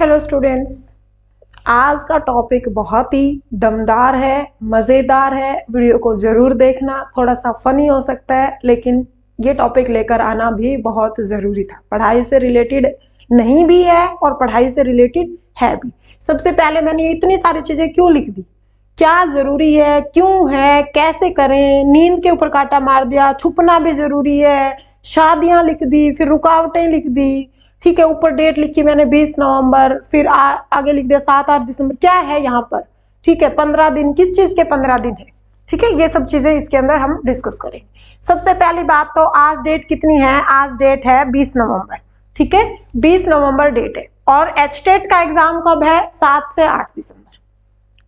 Hello students, आज का topic बहुत ही दमदार है, मज़ेदार है। वीडियो को ज़रूर देखना। थोड़ा सा फनी हो सकता है, लेकिन ये टॉपिक लेकर आना भी बहुत ज़रूरी था। पढ़ाई से रिलेटेड नहीं भी है और पढ़ाई से रिलेटेड है भी। सबसे पहले मैंने इतनी सारी चीज़ें क्यों लिख दी, क्या ज़रूरी है, क्यों है, कैसे करें, नींद के ऊपर कांटा मार दिया, छुपना भी ज़रूरी है, शादियाँ लिख दी, फिर रुकावटें लिख दी, ठीक है। ऊपर डेट लिखी मैंने 20 नवंबर, फिर आगे लिख दिया 7-8 दिसंबर। क्या है यहाँ पर, ठीक है। 15 दिन, किस चीज के 15 दिन है, ठीक है। ये सब चीजें इसके अंदर हम डिस्कस करेंगे। सबसे पहली बात तो आज डेट कितनी है, आज डेट है 20 नवंबर, ठीक है। 20 नवंबर डेट है और एचटेट का एग्जाम कब है, 7 से 8 दिसंबर,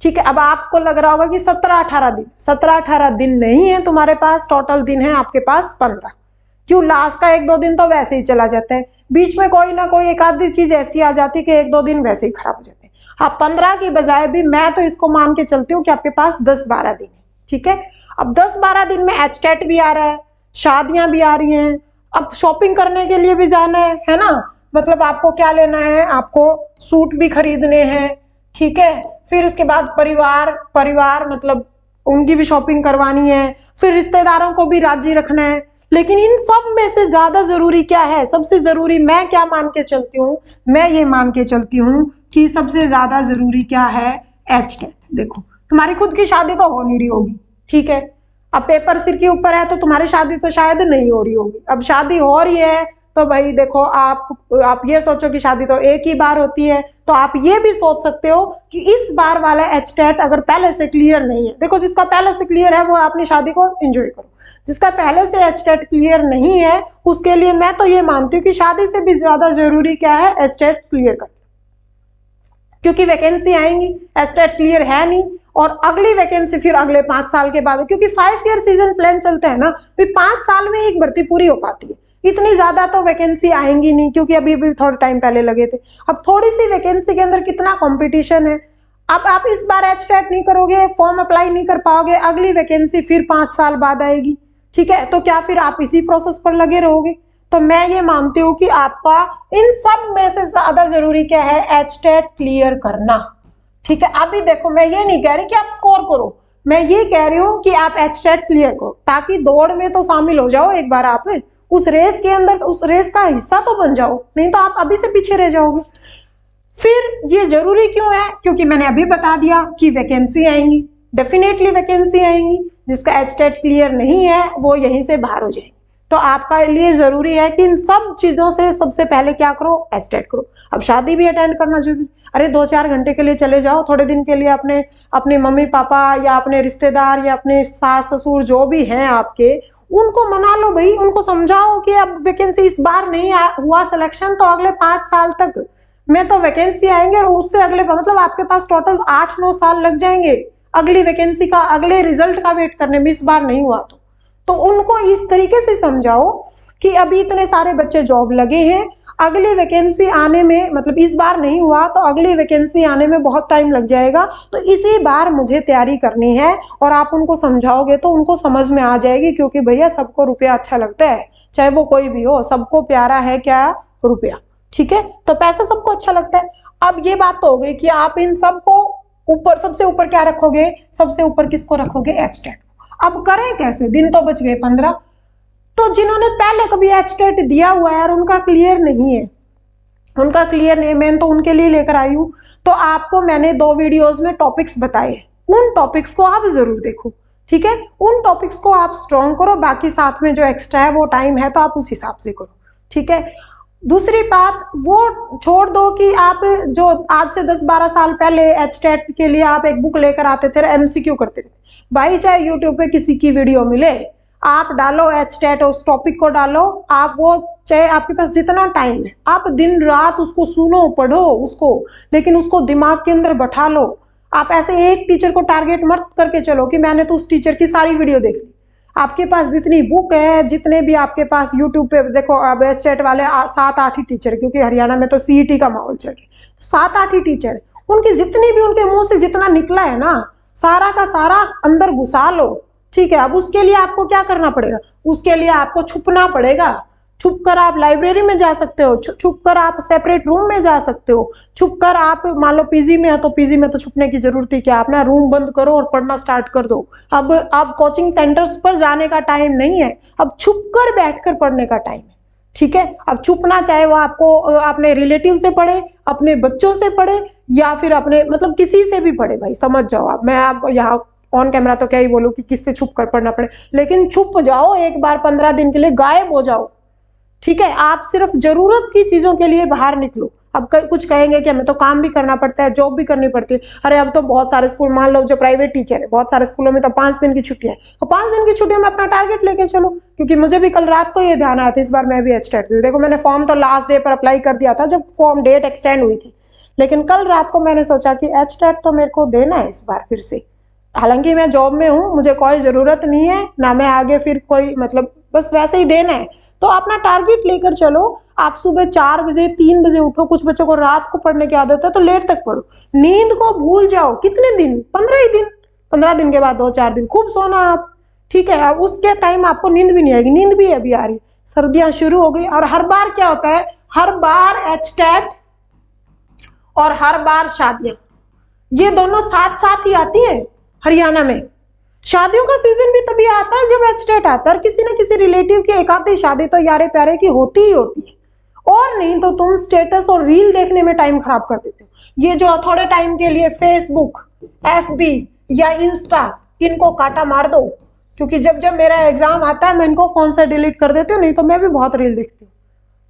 ठीक है। अब आपको लग रहा होगा कि 17-18 दिन, 17-18 दिन नहीं है तुम्हारे पास, टोटल दिन है आपके पास 15। क्यों, लास्ट का 1-2 दिन तो वैसे ही चला जाता है, बीच में कोई ना कोई एक आधी चीज ऐसी आ जाती है कि 1-2 दिन वैसे ही खराब हो जाते हैं। हाँ, 15 की बजाय भी मैं तो इसको मान के चलती हूँ कि आपके पास 10-12 दिन है, ठीक है। अब 10-12 दिन में एचटेट भी आ रहा है, शादियां भी आ रही हैं, अब शॉपिंग करने के लिए भी जाना है ना। मतलब आपको क्या लेना है, आपको सूट भी खरीदने हैं, ठीक है। फिर उसके बाद परिवार मतलब उनकी भी शॉपिंग करवानी है, फिर रिश्तेदारों को भी राजी रखना है। लेकिन इन सब में से ज्यादा जरूरी क्या है, सबसे जरूरी मैं क्या मान के चलती हूँ, मैं ये मान के चलती हूँ कि सबसे ज्यादा जरूरी क्या है, एचटेट। देखो, तुम्हारी खुद की शादी तो हो नहीं रही होगी, ठीक है। अब पेपर सिर के ऊपर है तो तुम्हारी शादी तो शायद नहीं हो रही होगी। अब शादी हो रही है तो भाई देखो, आप ये सोचो कि शादी तो एक ही बार होती है, तो आप ये भी सोच सकते हो कि इस बार वाला एचटेट अगर पहले से क्लियर नहीं है, देखो जिसका पहले से क्लियर है वो अपनी शादी को एंजॉय करो, जिसका पहले से एचटेट क्लियर नहीं है उसके लिए मैं तो ये मानती हूँ कि शादी से भी ज्यादा जरूरी क्या है, एचटेट क्लियर करना। क्योंकि वैकेंसी आएंगी, एचटेट क्लियर है नहीं, और अगली वैकेंसी फिर अगले 5 साल के बाद, क्योंकि 5 ईयर सीजन प्लान चलते हैं ना, फिर 5 साल में एक भर्ती पूरी हो पाती है। इतनी ज्यादा तो वैकेंसी आएंगी नहीं, क्योंकि अभी भी थोड़ा टाइम पहले लगे थे। अब थोड़ी सी वैकेंसी के अंदर कितना कंपटीशन है। अब आप इस बार एचटेट नहीं करोगे, फॉर्म अप्लाई नहीं कर पाओगे, अगली वैकेंसी फिर 5 साल बाद आएगी, ठीक है। तो क्या फिर आप इसी प्रोसेस पर लगे रहोगे। तो मैं ये मानती हूँ कि आपका इन सब में से ज्यादा जरूरी क्या है, एचटेट क्लियर करना, ठीक है। अभी देखो, मैं ये नहीं कह रही कि आप स्कोर करो, मैं ये कह रही हूँ कि आप एचटेट क्लियर करो, ताकि दौड़ में तो शामिल हो जाओ एक बार, आप उस रेस के अंदर, उस रेस का हिस्सा तो बन जाओ, नहीं तो आप अभी से पीछे रह जाओगे। फिर ये जरूरी क्यों है, क्योंकि मैंने अभी बता दिया कि वैकेंसी आएंगी, डेफिनेटली वैकेंसी आएंगी। जिसका एचटेट क्लियर नहीं है वो यहीं से बाहर हो जाएंगे। तो आपका लिए जरूरी है कि इन सब चीजों से सबसे पहले क्या करो, एचटेट करो। अब शादी भी अटेंड करना जरूरी, अरे 2-4 घंटे के लिए चले जाओ, थोड़े दिन के लिए अपने मम्मी पापा या अपने रिश्तेदार या अपने सास ससुर जो भी हैं आपके, उनको मना लो भाई, उनको समझाओ कि अब वैकेंसी इस बार नहीं हुआ सिलेक्शन तो अगले 5 साल तक में तो वैकेंसी आएंगे, और उससे अगले मतलब आपके पास टोटल 8-9 साल लग जाएंगे अगली वैकेंसी का, अगले रिजल्ट का वेट करने में, इस बार नहीं हुआ तो उनको इस तरीके से समझाओ कि अभी इतने सारे बच्चे जॉब लगे हैं, अगली वैकेंसी आने में, मतलब इस बार नहीं हुआ तो अगली वैकेंसी आने में बहुत टाइम लग जाएगा, तो इसी बार मुझे तैयारी करनी है। और आप उनको समझाओगे तो उनको समझ में आ जाएगी, क्योंकि भैया सबको रुपया अच्छा लगता है, चाहे वो कोई भी हो, सबको प्यारा है क्या, रुपया, ठीक है। तो पैसा सबको अच्छा लगता है। अब ये बात तो हो गई कि आप इन सबको ऊपर, सबसे ऊपर क्या रखोगे, सबसे ऊपर किसको रखोगे, एचटेट। अब करें कैसे, दिन तो बच गए 15। तो जिन्होंने पहले कभी एचटेट दिया हुआ है और उनका क्लियर नहीं है, उनका क्लियर नहीं, मैं तो उनके लिए लेकर आई हूँ। तो आपको मैंने 2 वीडियोस में टॉपिक्स बताए, उन टॉपिक्स को आप जरूर देखो, ठीक है। उन टॉपिक्स को आप स्ट्रॉन्ग करो, बाकी साथ में जो एक्स्ट्रा है वो टाइम है तो आप उस हिसाब से करो, ठीक है। दूसरी बात वो छोड़ दो कि आप जो आज से 10-12 साल पहले एचटेट के लिए आप एक बुक लेकर आते थे, एमसीक्यू करते थे भाई, चाहे यूट्यूब पे किसी की वीडियो मिले, आप डालो एचटेट, उस टॉपिक को डालो, आप वो चाहे आपके पास जितना टाइम है, आप दिन रात उसको सुनो, पढ़ो उसको, लेकिन उसको दिमाग के अंदर बैठा लो। आप ऐसे एक टीचर को टारगेट मत करके चलो कि मैंने तो उस टीचर की सारी वीडियो देख ली। आपके पास जितनी बुक है, जितने भी आपके पास यूट्यूब पे देखो, अब एचटेट वाले 7-8 ही टीचर, क्योंकि हरियाणा में तो सीईटी का माहौल चल रहा है, 7-8 ही टीचर, उनकी जितनी भी, उनके मुंह से जितना निकला है ना, सारा का सारा अंदर घुसा लो, ठीक है। अब उसके लिए आपको क्या करना पड़ेगा, उसके लिए आपको छुपना पड़ेगा, छुप कर आप लाइब्रेरी में जा सकते हो, छुप कर आप सेपरेट रूम में जा सकते हो, छुप कर आप मान लो पीजी में है तो पीजी में तो छुपने की जरूरत ही क्या, अपना रूम बंद करो और पढ़ना स्टार्ट कर दो। अब आप कोचिंग सेंटर्स पर जाने का टाइम नहीं है, अब छुप कर बैठकर पढ़ने का टाइम है। ठीक है, अब छुपना चाहे वो आपको अपने रिलेटिव से पढ़े, अपने बच्चों से पढ़े, या फिर अपने मतलब किसी से भी पढ़े, भाई समझ जाओ आप। मैं आप यहाँ ऑन कैमरा तो क्या ही बोलूं कि किससे छुप कर पढ़ना पड़े, लेकिन छुप जाओ एक बार, 15 दिन के लिए गायब हो जाओ। ठीक है, आप सिर्फ जरूरत की चीजों के लिए बाहर निकलो। अब कुछ कहेंगे कि हमें तो काम भी करना पड़ता है, जॉब भी करनी पड़ती है। अरे अब तो बहुत सारे स्कूल, मान लो जो प्राइवेट टीचर है, बहुत सारे स्कूलों में तो 5 दिन की छुट्टियां है, और 5 दिन की छुट्टियों में अपना टारगेट लेके चलो। क्योंकि मुझे भी कल रात को ये ध्यान आया था, इस बार मैं भी एचटेट दी। देखो मैंने फॉर्म तो लास्ट डे पर अप्लाई कर दिया था जब फॉर्म डेट एक्सटेंड हुई थी, लेकिन कल रात को मैंने सोचा कि एचटेट तो मेरे को देना है इस बार फिर से। हालांकि मैं जॉब में हूँ, मुझे कोई जरूरत नहीं है ना, मैं आगे फिर कोई मतलब बस वैसे ही देना है। तो अपना टारगेट लेकर चलो। आप सुबह 4 बजे 3 बजे उठो, कुछ बच्चों को रात को पढ़ने की आदत है तो लेट तक पढ़ो। नींद को भूल जाओ, कितने दिन, 15 ही दिन, 15 दिन के बाद 2-4 दिन खूब सोना आप। ठीक है, अब उसके टाइम आपको नींद भी नहीं आएगी, नींद भी अभी आ रही, सर्दियां शुरू हो गई। और हर बार क्या होता है, हर बार एचटेट और हर बार शादियां, ये दोनों साथ साथ ही आती है। हरियाणा में शादियों का सीजन भी तभी आता है जब एचटेट आता है, और किसी न किसी रिलेटिव की एक आधी शादी तो यारे प्यारे की होती ही होती है। और नहीं तो तुम स्टेटस और रील देखने में टाइम खराब कर देते हो। ये जो थोड़े टाइम के लिए फेसबुक, एफबी या इंस्टा, इनको काटा मार दो। क्योंकि जब जब मेरा एग्जाम आता है मैं इनको फोन से डिलीट कर देती हूँ, नहीं तो मैं भी बहुत रील देखती हूँ।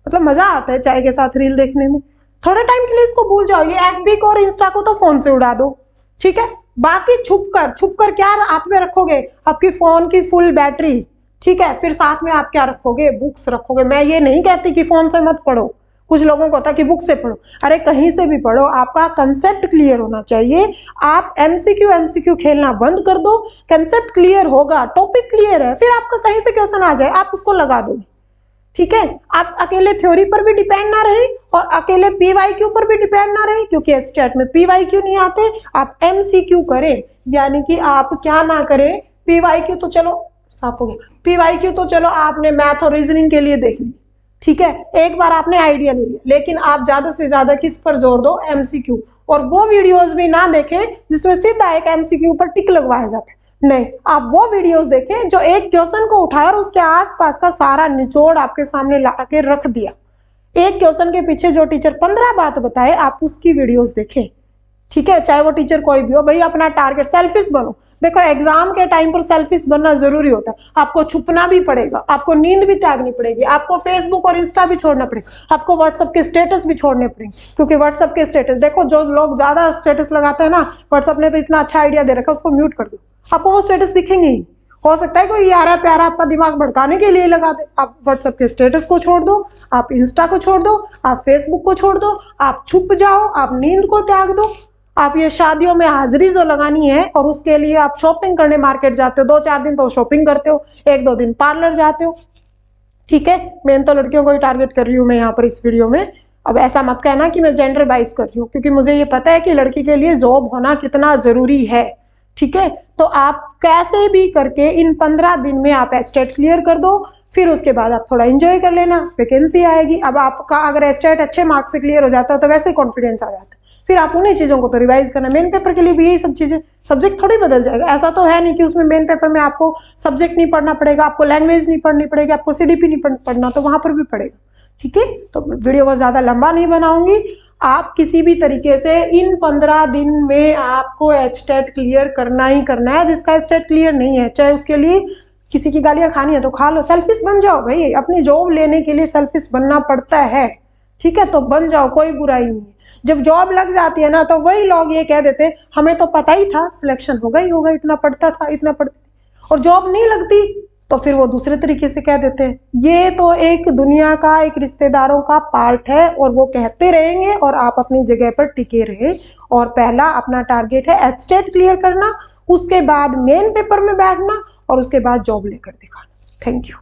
मतलब मजा आता है चाय के साथ रील देखने में। थोड़े टाइम के लिए इसको भूल जाओ, ये एफबी को और इंस्टा को तो फोन से उड़ा दो। ठीक है, बाकी छुप कर क्या हाथ में रखोगे, आपकी फोन की फुल बैटरी। ठीक है, फिर साथ में आप क्या रखोगे, बुक्स रखोगे। मैं ये नहीं कहती कि फोन से मत पढ़ो, कुछ लोगों को होता है कि बुक से पढ़ो, अरे कहीं से भी पढ़ो, आपका कंसेप्ट क्लियर होना चाहिए। आप एमसीक्यू खेलना बंद कर दो, कंसेप्ट क्लियर होगा, टॉपिक क्लियर है, फिर आपका कहीं से क्वेश्चन आ जाए आप उसको लगा दो। ठीक है, आप अकेले थ्योरी पर भी डिपेंड ना रहे और अकेले पीवाईक्यू पर भी डिपेंड ना रहे, क्योंकि एचटेट में पीवाईक्यू नहीं आते। आप एमसीक्यू करें, यानी कि आप क्या ना करें, पीवाईक्यू तो चलो साफ हो गया, पीवाईक्यू तो चलो आपने मैथ और रीजनिंग के लिए देख ली। ठीक है, एक बार आपने आइडिया ले लिया, लेकिन आप ज्यादा से ज्यादा किस पर जोर दो, एमसीक्यू। और वो वीडियोस भी ना देखें जिसमें सीधा एक एमसीक्यू पर टिक लगवाया जाता है, नहीं, आप वो वीडियोस देखें जो एक क्वेश्चन को उठाया और उसके आसपास का सारा निचोड़ आपके सामने ला के रख दिया। एक क्वेश्चन के पीछे जो टीचर 15 बात बताए, आप उसकी वीडियोस देखें। ठीक है, चाहे वो टीचर कोई भी हो, भाई अपना टारगेट सेल्फिश बनो। देखो एग्जाम के टाइम पर सेल्फिश बनना जरूरी होता है, आपको छुपना भी पड़ेगा, आपको नींद भी त्यागनी पड़ेगी, आपको फेसबुक और इंस्टा भी छोड़ना पड़ेगा, आपको व्हाट्सएप के स्टेटस भी छोड़ने पड़ेंगे। क्योंकि व्हाट्सएप के स्टेटस देखो, जो लोग ज्यादा स्टेटस लगाते हैं ना, व्हाट्सएप ने तो इतना अच्छा आइडिया दे रखा है, उसको म्यूट कर दो, आपको वो स्टेटस दिखेंगे ही। हो सकता है कोई यारा प्यारा आपका दिमाग भड़काने के लिए लगा दे। आप व्हाट्सएप के स्टेटस को छोड़ दो, आप इंस्टा को छोड़ दो, आप फेसबुक को छोड़ दो, आप छुप जाओ, आप नींद को त्याग दो। आप ये शादियों में हाजिरी जो लगानी है और उसके लिए आप शॉपिंग करने मार्केट जाते हो, 2-4 दिन तो शॉपिंग करते हो, 1-2 दिन पार्लर जाते हो। ठीक है, मैं तो लड़कियों को ही टारगेट कर रही हूँ मैं यहाँ पर इस वीडियो में। अब ऐसा मत कहना कि मैं जेंडर बाइस कर रही हूँ, क्योंकि मुझे ये पता है कि लड़की के लिए जॉब होना कितना जरूरी है। ठीक है, तो आप कैसे भी करके इन 15 दिन में आप एस्टेट क्लियर कर दो, फिर उसके बाद आप थोड़ा एंजॉय कर लेना, वैकेंसी आएगी। अब आपका अगर एस्टेट अच्छे मार्क्स से क्लियर हो जाता है तो वैसे कॉन्फिडेंस आ जाता है, फिर आप उन्हीं चीजों को तो रिवाइज करना। मेन पेपर के लिए भी यही सब चीजें, सब्जेक्ट थोड़ी बदल जाएगा। ऐसा तो है नहीं कि उसमें मेन पेपर में आपको सब्जेक्ट नहीं पढ़ना पड़ेगा, आपको लैंग्वेज नहीं पढ़नी पड़ेगी, आपको सीडीपी नहीं पढ़ना, तो वहां पर भी पड़ेगा। ठीक है, तो वीडियो को ज्यादा लंबा नहीं बनाऊंगी। आप किसी भी तरीके से इन 15 दिन में आपको एचटेट क्लियर करना ही करना है। जिसका एचटेट क्लियर नहीं है, चाहे उसके लिए किसी की गालियां खानी है तो खा लो, सेल्फिश बन जाओ भाई, अपनी जॉब लेने के लिए सेल्फिश बनना पड़ता है। ठीक है, तो बन जाओ, कोई बुराई नहीं है। जब जॉब लग जाती है ना, तो वही लोग ये कह देते हैं हमें तो पता ही था सिलेक्शन होगा ही होगा, इतना पढ़ता था, इतना पढ़ती थी, और जॉब नहीं लगती तो फिर वो दूसरे तरीके से कह देते हैं। ये तो एक दुनिया का, एक रिश्तेदारों का पार्ट है, और वो कहते रहेंगे, और आप अपनी जगह पर टिके रहे। और पहला अपना टारगेट है एचटेट क्लियर करना, उसके बाद मेन पेपर में बैठना, और उसके बाद जॉब लेकर दिखाना। Thank you.